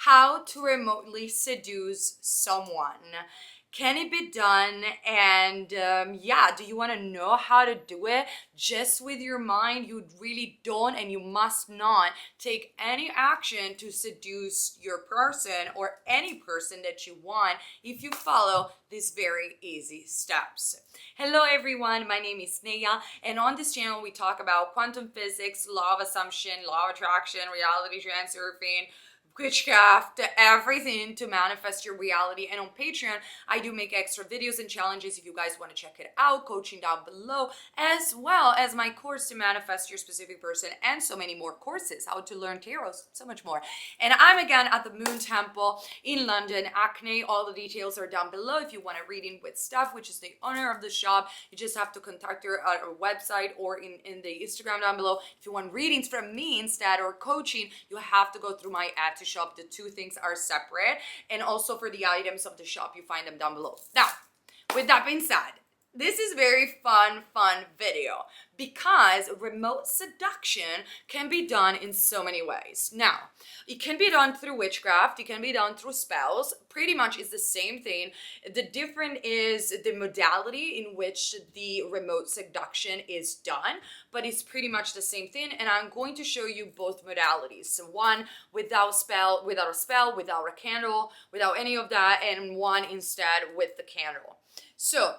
how to remotely seduce someone. Can it be done? And yeah, do you want to know how to do it just with your mind? You really don't and you must not take any action to seduce your person or any person that you want if you follow these very easy steps. Hello everyone, my name is Neya, and on this channel we talk about quantum physics, law of assumption, law of attraction, reality transurfing, witchcraft, everything to manifest your reality. And on Patreon, I do make extra videos and challenges if you guys want to check it out, coaching down below, as well as my course to manifest your specific person and so many more courses, how to learn tarot, so much more. And I'm again at the Moon Temple in London, Acne. All the details are down below if you want a reading with Steph, which is the owner of the shop. You just have to contact her at our website or in the Instagram down below. If you want readings from me instead or coaching, you have to go through my ad to shop. The two things are separate, and also for the items of the shop you find them down below. Now, with that being said, this is very fun video because remote seduction can be done in so many ways. Now, it can be done through witchcraft, it can be done through spells, pretty much is the same thing. The difference is the modality in which the remote seduction is done, but it's pretty much the same thing, and I'm going to show you both modalities. So one without a spell, without a candle, without any of that, and one instead with the candle. So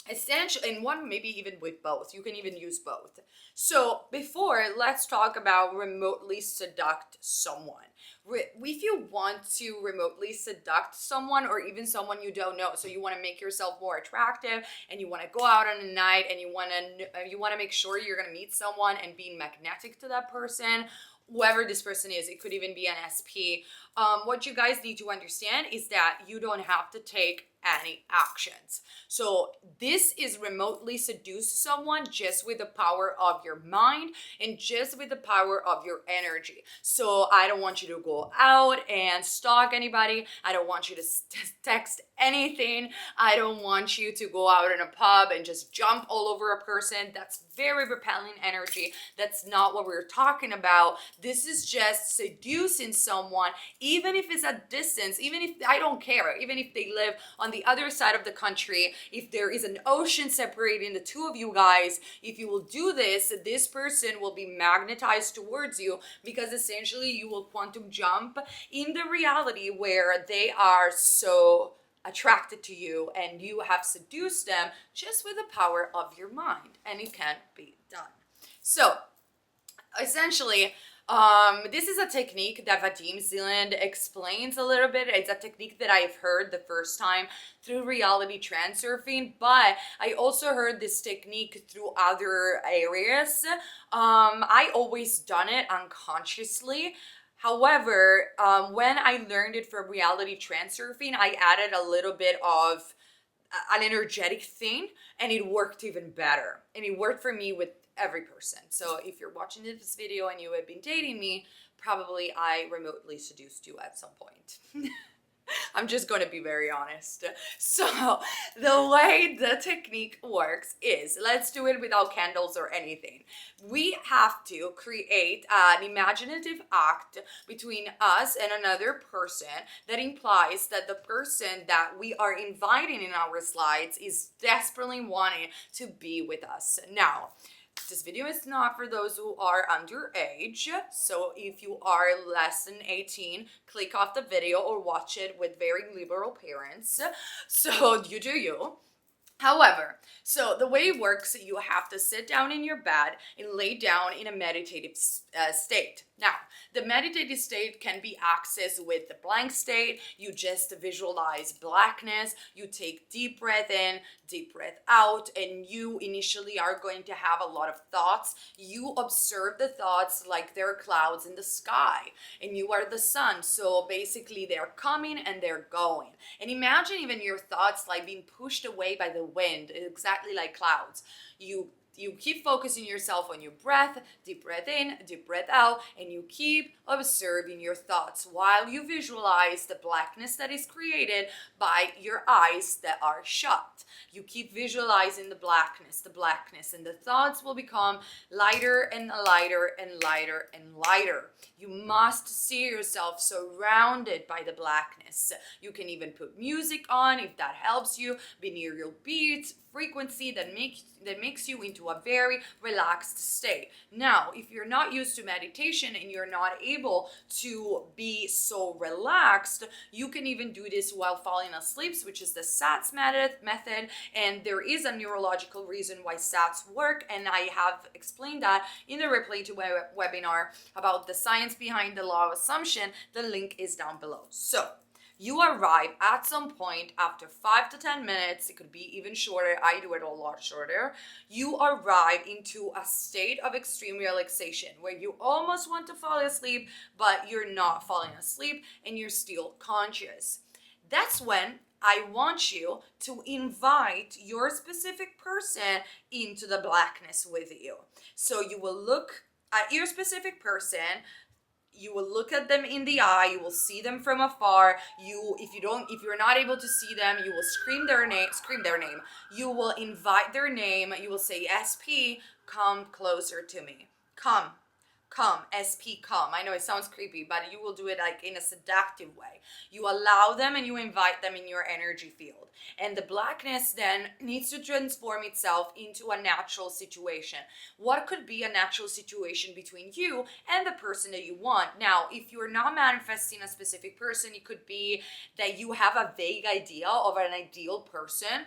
essentially, and one maybe even with both. You can even use both. So before, let's talk about remotely seduct someone. If you want to remotely seduct someone or even someone you don't know, so you want to make yourself more attractive and you want to go out on a night and you want to make sure you're going to meet someone and be magnetic to that person, whoever this person is, it could even be an SP. What you guys need to understand is that you don't have to take any actions. So this is remotely seduce someone just with the power of your mind and just with the power of your energy. So I don't want you to go out and stalk anybody. I don't want you to text anything. I don't want you to go out in a pub and just jump all over a person. That's very repelling energy. That's not what we're talking about. This is just seducing someone, even if it's a distance, even if I don't care, even if they live on the other side of the country, if there is an ocean separating the two of you guys, if you will do this, this person will be magnetized towards you because essentially you will quantum jump in the reality where they are so attracted to you and you have seduced them just with the power of your mind, and it can be done. So essentially, this is a technique that Vadim Zealand explains a little bit. It's a technique that I've heard the first time through reality transurfing, but I also heard this technique through other areas. I always done it unconsciously. However, when I learned it from reality transurfing, I added a little bit of an energetic thing, and it worked even better. And it worked for me with every person. So if you're watching this video and you have been dating me, probably I remotely seduced you at some point. I'm just going to be very honest. So the way the technique works is, let's do it without candles or anything. We have to create an imaginative act between us and another person that implies that the person that we are inviting in our slides is desperately wanting to be with us. Now, this video is not for those who are underage, so if you are less than 18, click off the video or watch it with very liberal parents. So you do you. However, so the way it works, you have to sit down in your bed and lay down in a meditative state. Now, the meditative state can be accessed with the blank state. You just visualize blackness. You take deep breath in, deep breath out, and you initially are going to have a lot of thoughts. You observe the thoughts like they're clouds in the sky, and you are the sun. So basically, they're coming and they're going. And imagine even your thoughts like being pushed away by the wind, exactly like clouds. You You keep focusing yourself on your breath, deep breath in, deep breath out, and you keep observing your thoughts while you visualize the blackness that is created by your eyes that are shut. You keep visualizing the blackness, and the thoughts will become lighter and lighter and lighter and lighter. You must see yourself surrounded by the blackness. You can even put music on if that helps you, binaural beats, frequency that makes you into a very relaxed state. Now, if you're not used to meditation and you're not able to be so relaxed, you can even do this while falling asleep, which is the SATS method. And there is a neurological reason why SATS work, and I have explained that in the Replay to webinar about the science behind the law of assumption. The link is down below. So you arrive at some point after 5 to 10 minutes, it could be even shorter, I do it a lot shorter. You arrive into a state of extreme relaxation where you almost want to fall asleep, but you're not falling asleep and you're still conscious. That's when I want you to invite your specific person into the blackness with you. So you will look at your specific person. You will look at them in the eye. You will see them from afar. If you're not able to see them, you will scream their name. You will invite their name. You will say, SP, come closer to me. Come, SP, come. I know it sounds creepy, but you will do it like in a seductive way. You allow them and you invite them in your energy field. And the blackness then needs to transform itself into a natural situation. What could be a natural situation between you and the person that you want? Now, if you're not manifesting a specific person, it could be that you have a vague idea of an ideal person,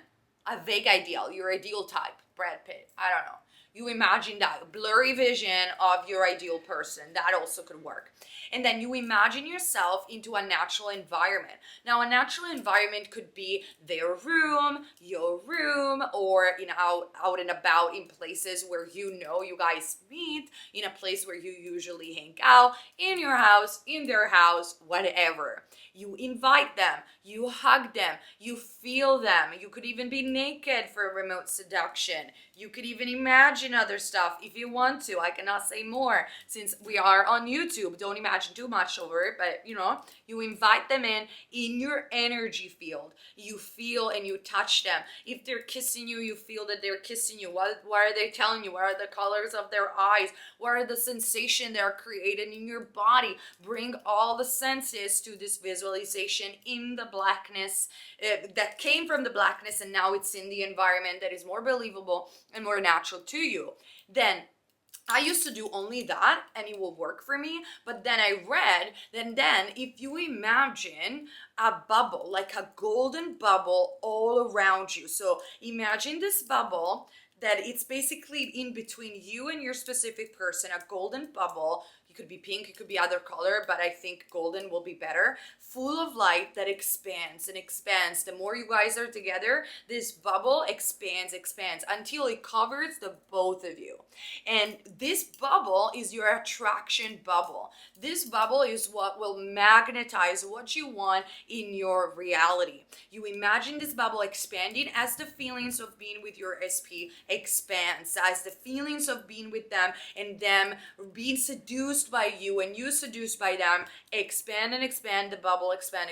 your ideal type, Brad Pitt, I don't know. You imagine that blurry vision of your ideal person. That also could work. And then you imagine yourself into a natural environment. Now, a natural environment could be their room, your room, or out and about in places where you guys meet, in a place where you usually hang out, in your house, in their house, whatever. You invite them, you hug them, you feel them. You could even be naked for a remote seduction. You could even imagine other stuff if you want to. I cannot say more since we are on YouTube. Don't imagine too much over it, but you invite them in your energy field. You feel and you touch them. If they're kissing you, you feel that they're kissing you. What are they telling you? What are the colors of their eyes? What are the sensations they're creating in your body? Bring all the senses to this visualization in the blackness that came from the blackness, and now it's in the environment that is more believable and more natural to you. Then I used to do only that and it will work for me, but then I read that then if you imagine a bubble, like a golden bubble all around you. So imagine this bubble that it's basically in between you and your specific person, a golden bubble. It could be pink, it could be other color, but I think golden will be better. Full of light that expands and expands. The more you guys are together, this bubble expands until it covers the both of you. And this bubble is your attraction bubble. This bubble is what will magnetize what you want in your reality. You imagine this bubble expanding as the feelings of being with your SP expands, as the feelings of being with them and them being seduced by you and you seduced by them expand and expand. The bubble expand.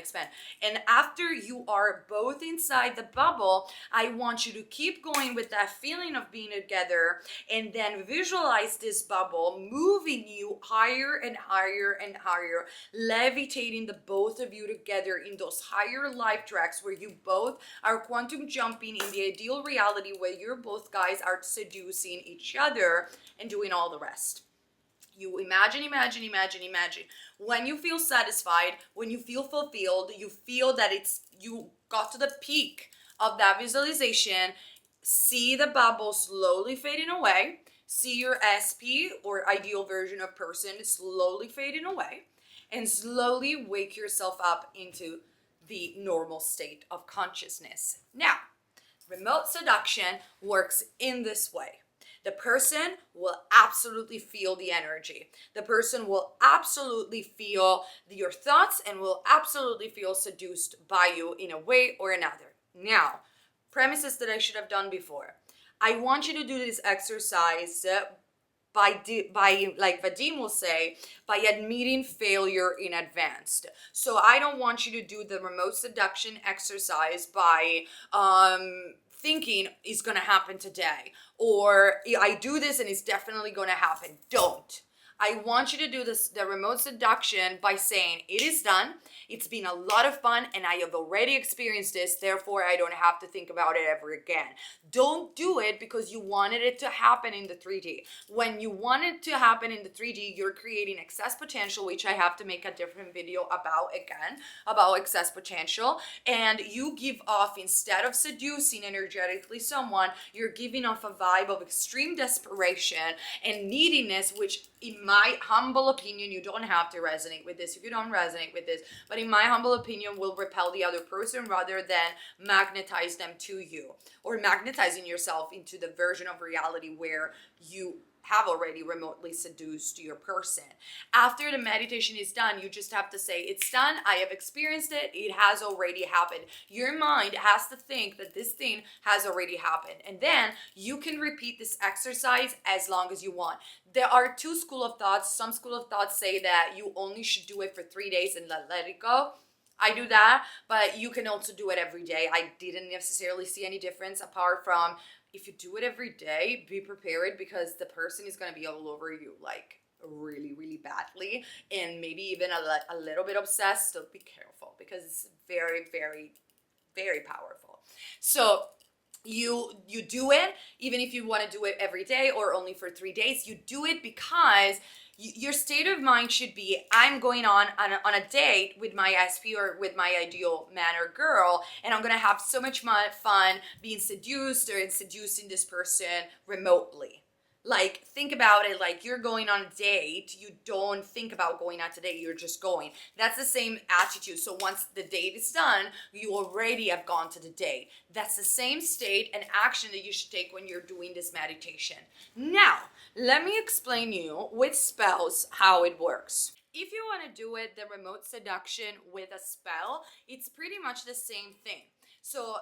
And after you are both inside the bubble, I want you to keep going with that feeling of being together and then visualize this bubble moving you higher and higher and higher, levitating the both of you together in those higher life tracks where you both are quantum jumping in the ideal reality where you're both guys are seducing each other and doing all the rest. You imagine. When you feel satisfied, when you feel fulfilled, you feel that you got to the peak of that visualization, see the bubble slowly fading away, see your SP or ideal version of person slowly fading away, and slowly wake yourself up into the normal state of consciousness. Now, remote seduction works in this way. The person will absolutely feel the energy. The person will absolutely feel your thoughts and will absolutely feel seduced by you in a way or another. Now, premises that I should have done before. I want you to do this exercise by like Vadim will say, by admitting failure in advance. So I don't want you to do the remote seduction exercise by thinking it's gonna happen today, or I do this and it's definitely gonna happen. Don't. I want you to do this, the remote seduction, by saying it is done. It's been a lot of fun and I have already experienced this, therefore I don't have to think about it ever again. Don't do it because you wanted it to happen in the 3D. When you want it to happen in the 3D, you're creating excess potential, which I have to make a different video about again, about excess potential. And you give off, instead of seducing energetically someone, you're giving off a vibe of extreme desperation and neediness, which in my humble opinion, you don't have to resonate with this if you don't resonate with this, but in my humble opinion, will repel the other person rather than magnetize them to you, or magnetizing yourself into the version of reality where you have already remotely seduced your person. After the meditation is done, you just have to say, it's done, I have experienced it, it has already happened. Your mind has to think that this thing has already happened. And then you can repeat this exercise as long as you want. There are two school of thoughts. Some school of thoughts say that you only should do it for 3 days and let it go. I do that, but you can also do it every day. I didn't necessarily see any difference apart from, if you do it every day, be prepared because the person is going to be all over you, like really, really badly, and maybe even a little bit obsessed. So be careful because it's very, very, very powerful. So you do it, even if you want to do it every day or only for 3 days, you do it because your state of mind should be, I'm going on a date with my SP or with my ideal man or girl, and I'm going to have so much fun being seduced or seducing this person remotely. Like, think about it like you're going on a date. You don't think about going out today, you're just going. That's the same attitude. So once the date is done, you already have gone to the date. That's the same state and action that you should take when you're doing this meditation. Now, let me explain you with spells how it works. If you want to do it, the remote seduction with a spell, it's pretty much the same thing. So,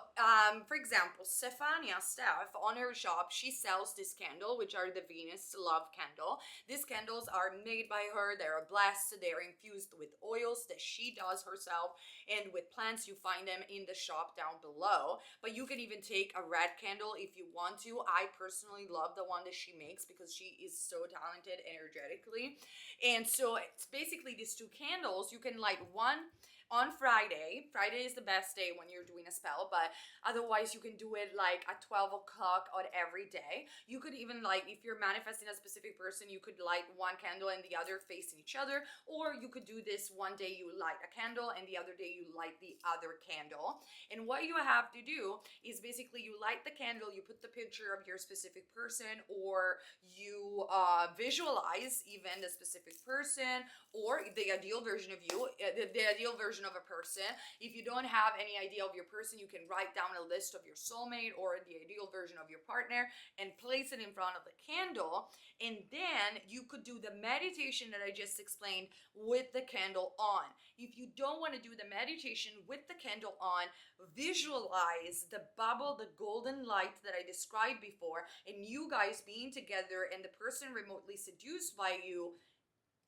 for example, Steph, on her shop, she sells this candle, which are the Venus Love candle. These candles are made by her. They're blessed. They're infused with oils that she does herself, and with plants. You find them in the shop down below. But you can even take a red candle if you want to. I personally love the one that she makes because she is so talented energetically. And so it's basically these two candles. You can light one on Friday. Friday is the best day when you're doing a spell, but otherwise you can do it like at 12 o'clock on every day. You could even, like, if you're manifesting a specific person, you could light one candle and the other facing each other, or you could do this one day you light a candle and the other day you light the other candle. And what you have to do is basically you light the candle, you put the picture of your specific person, or you visualize even the specific person or the ideal version of you, the ideal version of a person. If you don't have any idea of your person, you can write down a list of your soulmate or the ideal version of your partner and place it in front of the candle. And then you could do the meditation that I just explained with the candle on. If you don't want to do the meditation with the candle on, visualize the bubble, the golden light that I described before, and you guys being together and the person remotely seduced by you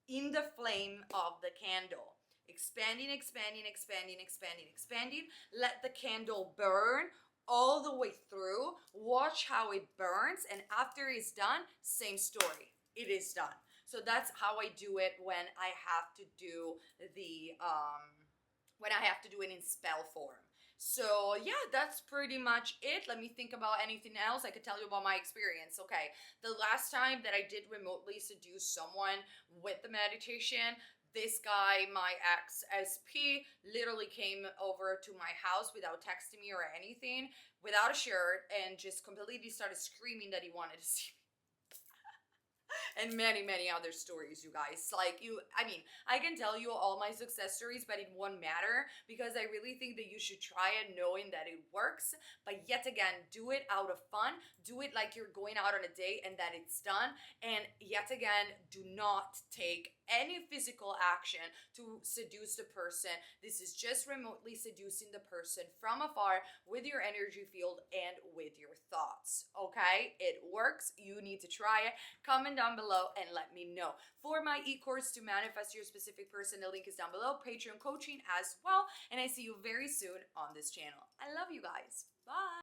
in the flame of the candle. Expanding, expanding, expanding, expanding, expanding. Let the candle burn all the way through. Watch how it burns, and after it's done, same story. It is done. So that's how I do it when I have to do the in spell form. So yeah, that's pretty much it. Let me think about anything else I could tell you about my experience. Okay, the last time that I did remotely seduce someone with the meditation, this guy, my ex SP, literally came over to my house without texting me or anything, without a shirt, and just completely started screaming that he wanted to see me. And many, many other stories, you guys. Like I mean, I can tell you all my success stories, but it won't matter because I really think that you should try it knowing that it works. But yet again, do it out of fun. Do it like you're going out on a date and that it's done. And yet again, do not take any physical action to seduce the person. This is just remotely seducing the person from afar with your energy field and with your thoughts. Okay? It works. You need to try it. Comment down below and let me know. For my e-course to manifest your specific person, the link is down below. Patreon coaching as well. And I see you very soon on this channel. I love you guys. Bye.